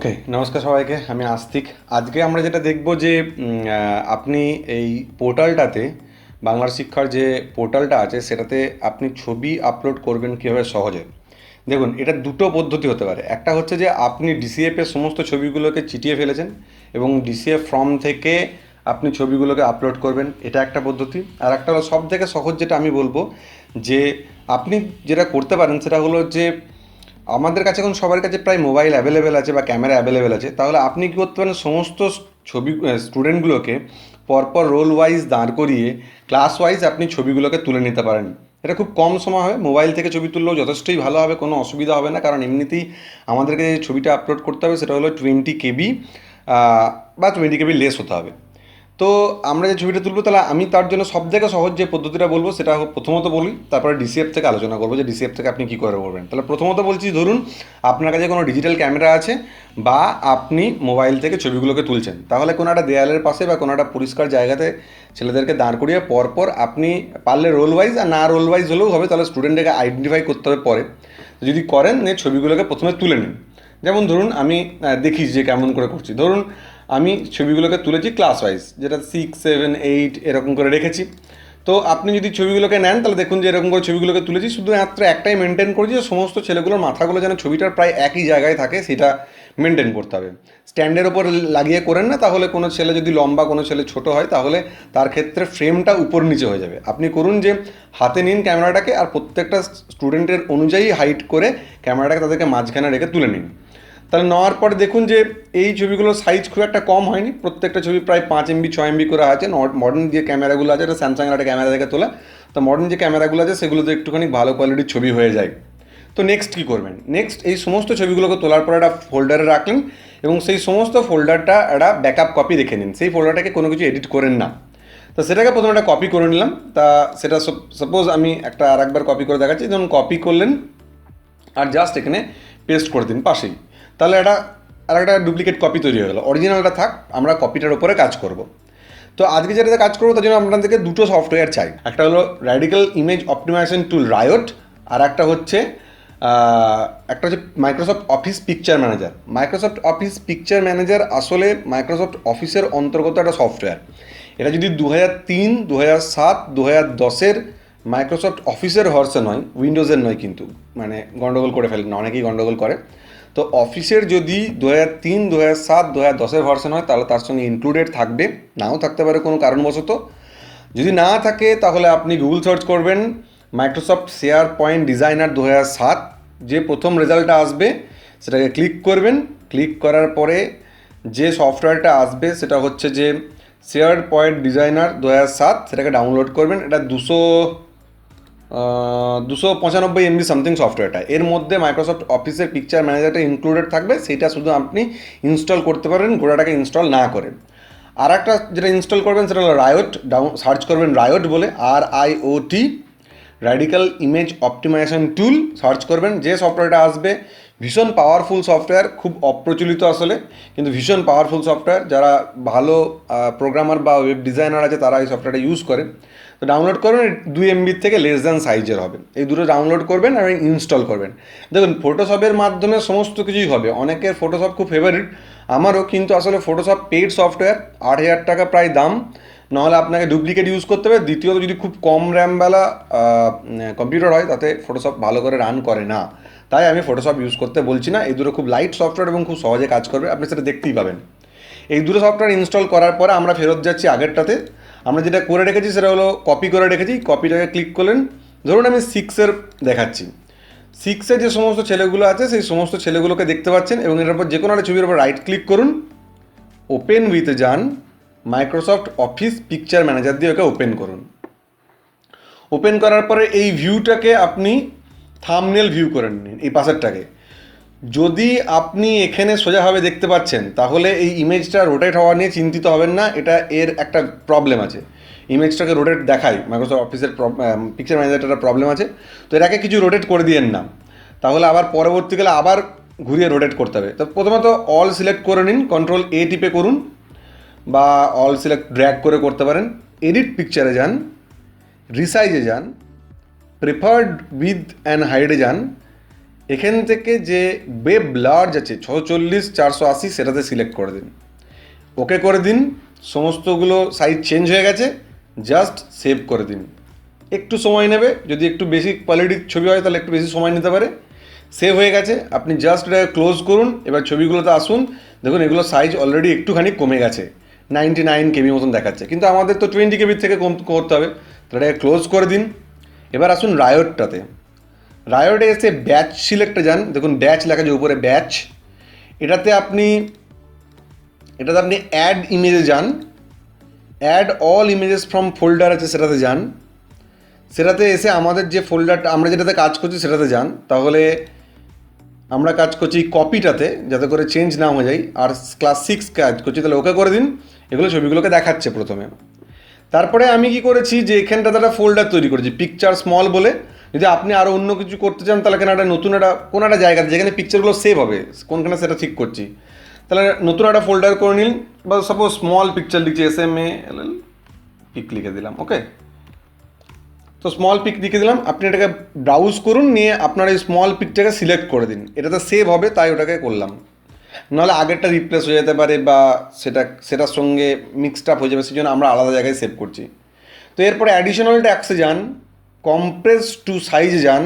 ওকে, নমস্কার সবাইকে। আমি আস্তিক। আজকে আমরা যেটা দেখব যে আপনি এই পোর্টালটাতে, বাংলার শিক্ষার যে পোর্টালটা আছে সেটাতে আপনি ছবি আপলোড করবেন কীভাবে সহজে। দেখুন, এটা দুটো পদ্ধতি হতে পারে। একটা হচ্ছে যে আপনি ডিসিএফের সমস্ত ছবিগুলোকে চিটিয়ে ফেলেছেন এবং ডিসিএফ ফর্ম থেকে আপনি ছবিগুলোকে আপলোড করবেন, এটা একটা পদ্ধতি। আর একটা হলো সব থেকে সহজ, যেটা আমি বলবো যে আপনি যেটা করতে পারেন সেটা হলো যে আমাদের কাছে এখন সবার কাছে প্রায় মোবাইল অ্যাভেলেবেল আছে বা ক্যামেরা অ্যাভেলেবেল আছে। তাহলে আপনি কী করতে পারেন, সমস্ত ছবি স্টুডেন্টগুলোকে পরপর রোল ওয়াইজ দাঁড় করিয়ে ক্লাস ওয়াইজ আপনি ছবিগুলোকে তুলে নিতে পারেন। এটা খুব কম সময় হবে, মোবাইল থেকে ছবি তুললেও যথেষ্টই ভালো হবে, কোনো অসুবিধা হবে না। কারণ এমনিতেই আমাদেরকে যে ছবিটা আপলোড করতে হবে সেটা হলো 20 KB বা 20 KB লেস হতে হবে। তো আমরা যে ছবিটা তুলবো, তাহলে আমি তার জন্য সব থেকে সহজ যে পদ্ধতিটা বলবো সেটা প্রথমত বলি, তারপরে ডিসিএফ থেকে আলোচনা করবো যে ডিসিএফ থেকে আপনি কী করে করবেন। তাহলে প্রথমত বলছি, ধরুন আপনার কাছে কোনো ডিজিটাল ক্যামেরা আছে বা আপনি মোবাইল থেকে ছবিগুলোকে তুলছেন, তাহলে কোনো একটা দেয়ালের পাশে বা কোনো একটা পরিষ্কার জায়গাতে ছেলেদেরকে দাঁড় করিয়ে পরপর আপনি পারলে রোল ওয়াইজ, আর না রোল ওয়াইজ হলেও হবে, তাহলে স্টুডেন্টকে আইডেন্টিফাই করতে হবে পরে। যদি করেন, ছবিগুলোকে প্রথমে তুলে নিন। যেমন ধরুন আমি দেখি যে কেমন করে করছি। ধরুন আমি ছবিগুলোকে তুলেছি ক্লাস ওয়াইজ, যেটা 6, 7, 8 এরকম করে রেখেছি। তো আপনি যদি ছবিগুলোকে নেন তাহলে দেখুন যে এরকম করে ছবিগুলোকে তুলেছি, শুধুমাত্র একটাই মেনটেন করেছি যে সমস্ত ছেলেগুলোর মাথাগুলো যেন ছবিটার প্রায় একই জায়গায় থাকে, সেটা মেনটেন করতে হবে। স্ট্যান্ডের ওপর লাগিয়ে করেন না, তাহলে কোনো ছেলে যদি লম্বা, কোনো ছেলে ছোট হয়, তাহলে তার ক্ষেত্রে ফ্রেমটা উপর নিচে হয়ে যাবে। আপনি করুন যে হাতে নিন ক্যামেরাটাকে, আর প্রত্যেকটা স্টুডেন্টের অনুযায়ী হাইট করে ক্যামেরাটাকে তাদেরকে মাঝখানে রেখে তুলে নিন। তাহলে নেওয়ার পরে দেখুন যে এই ছবিগুলোর সাইজ খুব একটা কম হয়নি, প্রত্যেকটা ছবি প্রায় 5 MB 6 MB করে আছে। মডার্ন যে ক্যামেরাগুলো আছে, এটা স্যামসাংয়ের একটা ক্যামেরা থেকে তোলা, তো মডার্ন যে ক্যামেরাগুলো আছে সেগুলোতে একটুখানি ভালো কোয়ালিটির ছবি হয়ে যায়। তো নেক্সট কী করবেন, নেক্সট এই সমস্ত ছবিগুলোকে তোলার পর একটা ফোল্ডারে রাখলেন এবং সেই সমস্ত ফোল্ডারটা একটা ব্যাকআপ কপি রেখে নিন। সেই ফোল্ডারটাকে কোনো কিছু এডিট করেন না। তো সেটাকে প্রথমে একটা কপি করে নিলাম। তা সেটা সাপোজ আমি একটা আরেকবার কপি করে দেখাচ্ছি। যেমন কপি করলেন আর জাস্ট এখানে পেস্ট করে দিন পাশেই, তাহলে একটা ডুপ্লিকেট কপি তৈরি হয়ে গেলো। অরিজিনালটা থাক, আমরা কপিটার উপরে কাজ করব। তো আজকে যেটাতে কাজ করবো তার জন্য আপনাদেরকে দুটো সফটওয়্যার চাই। একটা হলো র্যাডিক্যাল ইমেজ অপটিমাইজেশন টুল রায়োট, আর একটা হচ্ছে Microsoft office picture manager. Microsoft office picture manager আসলে মাইক্রোসফট অফিসের অন্তর্গত একটা সফটওয়্যার। এটা যদি 2003, 2007, 2010-এর মাইক্রোসফট অফিসের ভার্সন হয়, উইন্ডোজের নয় কিন্তু, মানে গন্ডগোল করে ফেলেন না, অনেকেই গন্ডগোল করে। তো অফিসের যদি 2003, 2007, 2010-এর ভার্সন হয় তাহলে তার সঙ্গে ইনক্লুডেড থাকবে, নাও থাকতে পারে কোনো কারণবশত। যদি না থাকে তাহলে আপনি গুগল সার্চ করবেন মাইক্রোসফট শেয়ার পয়েন্ট ডিজাইনার 2007, যে প্রথম রেজাল্টটা আসবে সেটাকে ক্লিক করবেন। ক্লিক করার পরে যে সফটওয়্যারটা আসবে সেটা হচ্ছে যে শেয়ার পয়েন্ট ডিজাইনার 2007, সেটাকে ডাউনলোড করবেন। এটা 295 MB সামথিং সফটওয়্যারটা। এর মধ্যে মাইক্রোসফট অফিসের পিকচার ম্যানেজারটা ইনক্লুডেড থাকবে, সেইটা শুধু আপনি ইনস্টল করতে পারেন, গোটাটাকে ইনস্টল না করে। আর একটা যেটা ইনস্টল করবেন সেটা হলো রায়োট। সার্চ করবেন রায়োট বলে, RIOT, র্যাডিক্যাল ইমেজ অপটিমাইজেশন টুল সার্চ করবেন। যে সফটওয়্যারটা আসবে ভীষণ পাওয়ারফুল সফটওয়্যার, খুব অপ্রচলিত আসলে, কিন্তু ভীষণ পাওয়ারফুল সফটওয়্যার। যারা ভালো প্রোগ্রামার বা ওয়েব ডিজাইনার আছে তারা এই সফটওয়্যারটা ইউজ করে। তো ডাউনলোড করবেন, 2 MB থেকে লেস দ্যান সাইজের হবে। এই দুটো ডাউনলোড করবেন আর ইনস্টল করবেন। দেখুন, ফটোশপের মাধ্যমে সমস্ত কিছুই হবে। অনেকের ফটোশপ খুব ফেভারিট, আমারও, কিন্তু আসলে ফটোশপ পেইড সফটওয়্যার, 8,000 টাকা প্রায় দাম। নাহলে আপনাকে ডুপ্লিকেট ইউজ করতে হবে। দ্বিতীয়ত, যদি খুব কম র্যামওয়ালা কম্পিউটার হয় তাতে ফটোশপ ভালো করে রান করে না, তাই আমি ফটোশপ ইউজ করতে বলছি না। এই দুটো খুব লাইট সফটওয়্যার এবং খুব সহজে কাজ করবে, আপনি সেটা দেখতেই পাবেন। এই দুটো সফটওয়্যার ইনস্টল করার পরে আমরা ফেরত যাচ্ছি আগেরটাতে। আমরা যেটা করে রেখেছি সেটা হলো কপি করে রেখেছি। কপিটাকে ক্লিক করলেন। ধরুন আমি 6-এর দেখাচ্ছি। 6-এ যে সমস্ত ছেলেগুলো আছে সেই সমস্ত ছেলেগুলোকে দেখতে পাচ্ছেন, এবং এর উপর যে কোনো একটা ছবির উপর রাইট ক্লিক করুন, ওপেন উইথে যান, মাইক্রোসফট অফিস পিকচার ম্যানেজার দিয়ে ওকে ওপেন করুন। ওপেন করার পরে এই ভিউটাকে আপনি থাম্বনেল ভিউ করে নিন, এই পাশেরটাকে। যদি আপনি এখানে সোজাভাবে দেখতে পাচ্ছেন তাহলে এই ইমেজটা রোটেট হওয়া নিয়ে চিন্তিত হবেন না, এটা এর একটা প্রবলেম আছে। ইমেজটাকে রোটেট দেখায় মাইক্রোসফট অফিসের পিকচার ম্যানেজারটার প্রবলেম আছে। তো এটাকে কিছু রোটেট করে দিয়েন না, তাহলে আবার পরবর্তীকালে আবার ঘুরিয়ে রোটেট করতে হবে। তো প্রথমত অল সিলেক্ট করে নিন, Ctrl+A টিপে করুন, বা অল সিলেক্ট ড্র্যাগ করে করতে পারেন। এডিট পিকচারে যান, রিসাইজে যান, প্রেফার্ড উইথ অ্যান্ড হাইডে যান, এখান থেকে যে ওয়েব লার্জ আছে 640/480 সেটাতে সিলেক্ট করে দিন, ওকে করে দিন। সমস্তগুলো সাইজ চেঞ্জ হয়ে গেছে, জাস্ট সেভ করে দিন। একটু সময় নেবে, যদি একটু বেশি কোয়ালিটির ছবি হয় তাহলে একটু বেশি সময় নিতে পারে। সেভ হয়ে গেছে, আপনি জাস্ট এটাকে ক্লোজ করুন। এবার ছবিগুলোতে আসুন, দেখুন এগুলো সাইজ অলরেডি একটুখানি কমে গেছে, 99 কেবি মতন দেখাচ্ছে, কিন্তু আমাদের তো 20 কেবির থেকে কম করতে হবে, তাহলে এটাকে ক্লোজ করে দিন। এবার আসুন রায়োটটাতে। রায়োটে এসে ব্যাচ সিলেক্টে যান, দেখুন ব্যাচ লেখা যে উপরে ব্যাচ, এটাতে আপনি অ্যাড ইমেজে যান, add all images from folder আছে সেটাতে যান। সেটাতে এসে আমাদের যে ফোল্ডারটা আমরা যেটাতে কাজ করছি সেটাতে যান, তাহলে আমরা কাজ করছি কপিটাতে, যাতে করে চেঞ্জ না হয়ে যায়। আর ক্লাস 6 কাজ করছি, তাহলে ওকে করে দিন। এগুলো ছবিগুলোকে দেখাচ্ছে প্রথমে। তারপরে আমি কি করেছি যে এখানটাতে একটা ফোল্ডার তৈরি করেছি পিকচার স্মল বলে। যদি আপনি আরও অন্য কিছু করতে চান তাহলে একটা নতুন কোনো একটা জায়গা যেখানে পিকচারগুলো সেভ হবে, কোনখানে সেটা ঠিক করছি, তাহলে নতুন একটা ফোল্ডার করে নিন। বা সাপোজ স্মল পিকচার লিখছি, SMALL পিক লিখে দিলাম, ওকে। তো স্মল পিক লিখে দিলাম, আপনি এটাকে ব্রাউজ করুন, নিয়ে আপনার এই স্মল পিকটাকে সিলেক্ট করে দিন। এটাতে সেভ হবে তাই ওটাকে করলাম, নাহলে আগেরটা রিপ্লেস হয়ে যেতে পারে বা সেটার সঙ্গে মিক্সড আপ হয়ে যাবে, সেই জন্য আমরা আলাদা জায়গায় সেভ করছি। তো এরপরে অ্যাডিশনাল ট্যাক্সে যান, কম্প্রেস টু সাইজে যান,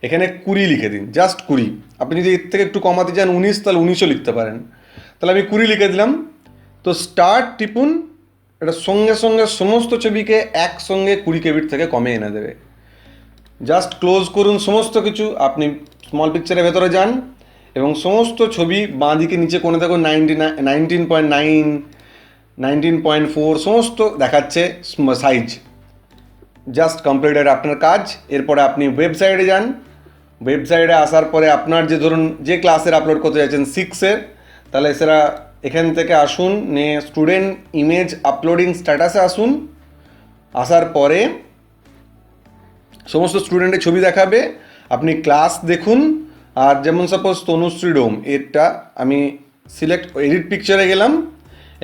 এখানে 20 লিখে দিন, জাস্ট 20। আপনি যদি এর থেকে একটু কমাতে চান 19, তাহলে 19ও লিখতে পারেন। তাহলে আমি 20 লিখে দিলাম। তো স্টার্ট টিপুন, এটা সঙ্গে সঙ্গে সমস্ত ছবিকে একসঙ্গে 20 কেবির থেকে কমে এনে দেবে। জাস্ট ক্লোজ করুন সমস্ত কিছু, আপনি স্মল পিকচারের ভেতরে যান এবং সমস্ত ছবি বাঁ দিকে নিচে কোণে দেখুন 19.9, 19.4 সমস্ত দেখাচ্ছে সাইজ। জাস্ট কমপ্লিটেড আপনার কাজ। এরপরে আপনি ওয়েবসাইটে যান, ওয়েবসাইটে আসার পরে আপনার যে ধরুন যে ক্লাসের আপলোড করতে চাইছেন 6-এর, তাহলে সেটা এখান থেকে আসুন, নিয়ে স্টুডেন্ট ইমেজ আপলোডিং স্ট্যাটাসে আসুন। আসার পরে সমস্ত স্টুডেন্টের ছবি দেখাবে, আপনি ক্লাস দেখুন। আর যেমন সাপোজ তনুশ্রী ডোম, এটা আমি সিলেক্ট এডিট পিকচারে গেলাম,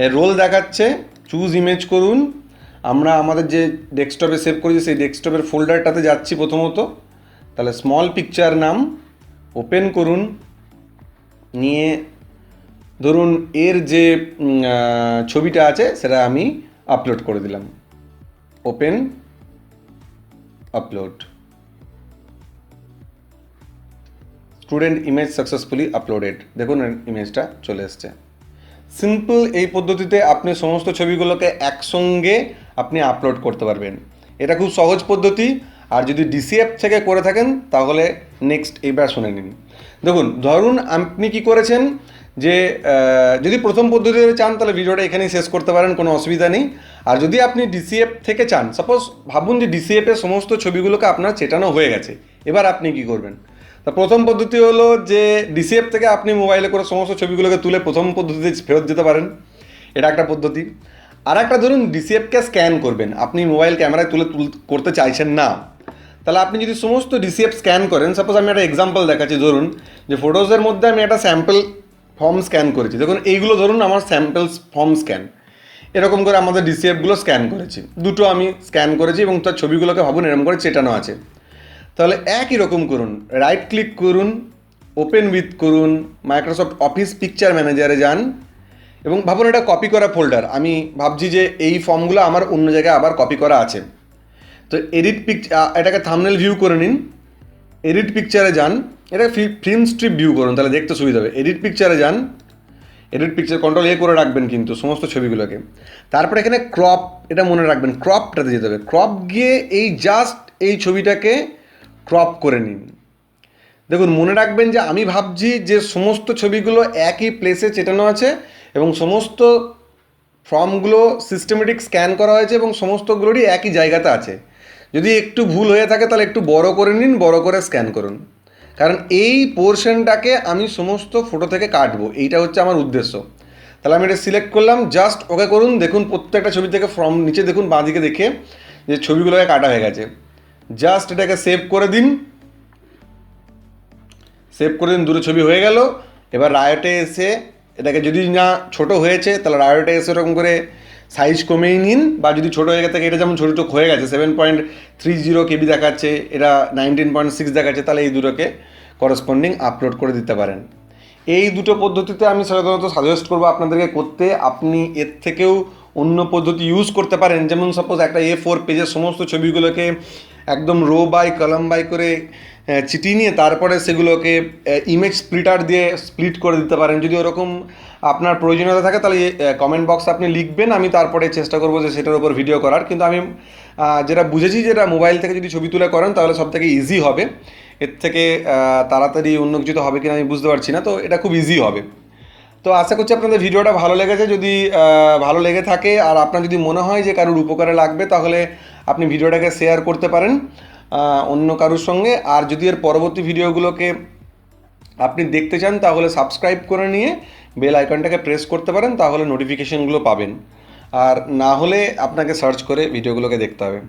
এর রোল দেখাচ্ছে, চুজ ইমেজ করুন। আমরা আমাদের যে ডেস্কটপে সেভ করেছি সেই ডেস্কটপের ফোল্ডারটাতে যাচ্ছি প্রথমত, তাহলে স্মল পিকচার নাম ওপেন করুন, নিয়ে ধরুন এর যে ছবিটা আছে সেটা আমি আপলোড করে দিলাম, open upload, student image successfully uploaded, দেখুন ইমেজটা চলে এসছে। সিম্পল এই পদ্ধতিতে আপনি সমস্ত ছবিগুলোকে একসঙ্গে আপনি আপলোড করতে পারবেন। এটা খুব সহজ পদ্ধতি। আর যদি DCF থেকে করে থাকেন তাহলে নেক্সট এইবার শুনে নিন। দেখুন, ধরুন আপনি কি করেছেন যে যদি প্রথম পদ্ধতিতে চান তাহলে ভিডিওটা এখানেই শেষ করতে পারেন, কোনো অসুবিধা নেই। আর যদি আপনি DCF থেকে চান, সাপোজ ভাবুন যে DCF এর সমস্ত ছবিগুলোকে আপনার চেটানো হয়ে গেছে, এবার আপনি কি করবেন? তা প্রথম পদ্ধতি হলো যে DCF থেকে আপনি মোবাইলে করে সমস্ত ছবিগুলোকে তুলে প্রথম পদ্ধতিতে ফেরত যেতে পারেন, এটা একটা পদ্ধতি। আর একটা ধরুন DCFকে স্ক্যান করবেন, আপনি মোবাইল ক্যামেরায় তুলে করতে চাইছেন না, তাহলে আপনি যদি সমস্ত DCF স্ক্যান করেন, সাপোজ আমি একটা এক্সাম্পল দেখাচ্ছি, ধরুন যে ফটোজের মধ্যে আমি একটা স্যাম্পল ফর্ম স্ক্যান করেছি, দেখুন এইগুলো ধরুন আমার স্যাম্পল ফর্ম স্ক্যান, এরকম করে আমাদের DCFগুলো স্ক্যান করেছি, দুটো আমি স্ক্যান করেছি এবং তার ছবিগুলোকে ভাবুন এরকম করে চেটানো আছে। তাহলে একই রকম করুন, রাইট ক্লিক করুন, ওপেন উইথ করুন, মাইক্রোসফট অফিস পিকচার ম্যানেজারে যান এবং ভাবুন এটা কপি করা ফোল্ডার। আমি ভাবছি যে এই ফর্মগুলো আমার অন্য জায়গায় আবার কপি করা আছে, তো এডিট এটাকে থাম্বনেল ভিউ করে নিন, এডিট পিকচারে যান, এটা ফিল্ম স্ট্রিপ ভিউ করুন, তাহলে দেখতে সুবিধা হবে। এডিট পিকচারে যান, এডিট পিকচার কন্ট্রোল করে রাখবেন কিন্তু সমস্ত ছবিগুলোকে। তারপরে এখানে ক্রপ, এটা মনে রাখবেন ক্রপটাতে যেতে হবে, ক্রপ গিয়ে এই জাস্ট এই ছবিটাকে ক্রপ করে নিন। দেখুন মনে রাখবেন যে আমি ভাবছি যে সমস্ত ছবিগুলো একই প্লেসে চেটানো আছে এবং সমস্ত ফর্মগুলো সিস্টেমেটিক স্ক্যান করা হয়েছে এবং সমস্তগুলোরই একই জায়গাতে আছে। যদি একটু ভুল হয়ে থাকে তাহলে একটু বড় করে নিন, বড় করে স্ক্যান করুন, কারণ এই পোর্শনটাকে আমি সমস্ত ফটো থেকে কাটবো, এইটা হচ্ছে আমার উদ্দেশ্য। তাহলে আমি এটা সিলেক্ট করলাম, জাস্ট ওকে করুন। দেখুন প্রত্যেকটা ছবি থেকে ফ্রম নিচে দেখুন বাঁদিকে দেখে যে ছবিগুলোকে কাটা হয়ে গেছে। জাস্ট এটাকে সেভ করে দিন, সেভ করে দিন, দুটো ছবি হয়ে গেল। এবার রায়োটে এসে এটাকে যদি না ছোট হয়েছে তাহলে রায়োটে এসে এরকম করে সাইজ কমিয়ে নিন, বা যদি ছোটো হয়ে থাকে, এটা যেমন ছোটো হয়ে গেছে 7.30 কেবি দেখাচ্ছে, এটা 19.6 দেখাচ্ছে, তাহলে এই দুটোকে করসপন্ডিং আপলোড করে দিতে পারেন। এই দুটো পদ্ধতিতে আমি সাধারণত সাজেস্ট করবো আপনাদেরকে করতে। আপনি এর থেকেও অন্য পদ্ধতি ইউজ করতে পারেন, যেমন সাপোজ একটা A4 পেজের সমস্ত ছবিগুলোকে একদম রো বাই কলাম বাই করে চিটিয়ে নিয়ে তারপরে সেগুলোকে ইমেজ স্প্লিটার দিয়ে স্প্লিট করে দিতে পারেন। যদি ওরকম আপনার প্রয়োজনীয়তা থাকে তাহলে কমেন্ট বক্সে আপনি লিখবেন, আমি তারপরে চেষ্টা করবো যে সেটার উপর ভিডিও করার। কিন্তু আমি যেটা বুঝেছি, যেটা মোবাইল থেকে যদি ছবি তুলে করেন তাহলে সব থেকে ইজি হবে। এর থেকে তাড়াতাড়ি অন্য কিছু তো হবে কিনা আমি বুঝতে পারছি না, তো এটা খুব ইজি হবে। তো আশা করছি আপনাদের ভিডিওটা ভালো লেগেছে। যদি ভালো লেগে থাকে আর আপনার যদি মনে হয় যে কারোর উপকারে লাগবে, তাহলে আপনি ভিডিওটাকে শেয়ার করতে পারেন অন্য কারোর সঙ্গে। আর যদি এর পরবর্তী ভিডিওগুলোকে আপনি দেখতে চান তাহলে সাবস্ক্রাইব করে নিয়ে বেল আইকনটাকে প্রেস করতে পারেন, তাহলে নোটিফিকেশনগুলো পাবেন। আর না হলে আপনাকে সার্চ করে ভিডিওগুলোকে দেখতে হবে।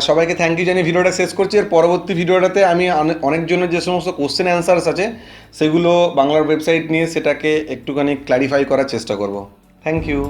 সবাইকে থ্যাংক ইউ জানিয়ে ভিডিওটা শেষ করছি। এর পরবর্তী ভিডিওটাতে আমি অনেকজনের যে সমস্ত কোশ্চেন অ্যান্সার্স আছে সেগুলো বাংলার ওয়েবসাইট নিয়ে সেটাকে একটুখানি ক্ল্যারিফাই করার চেষ্টা করব। Thank you.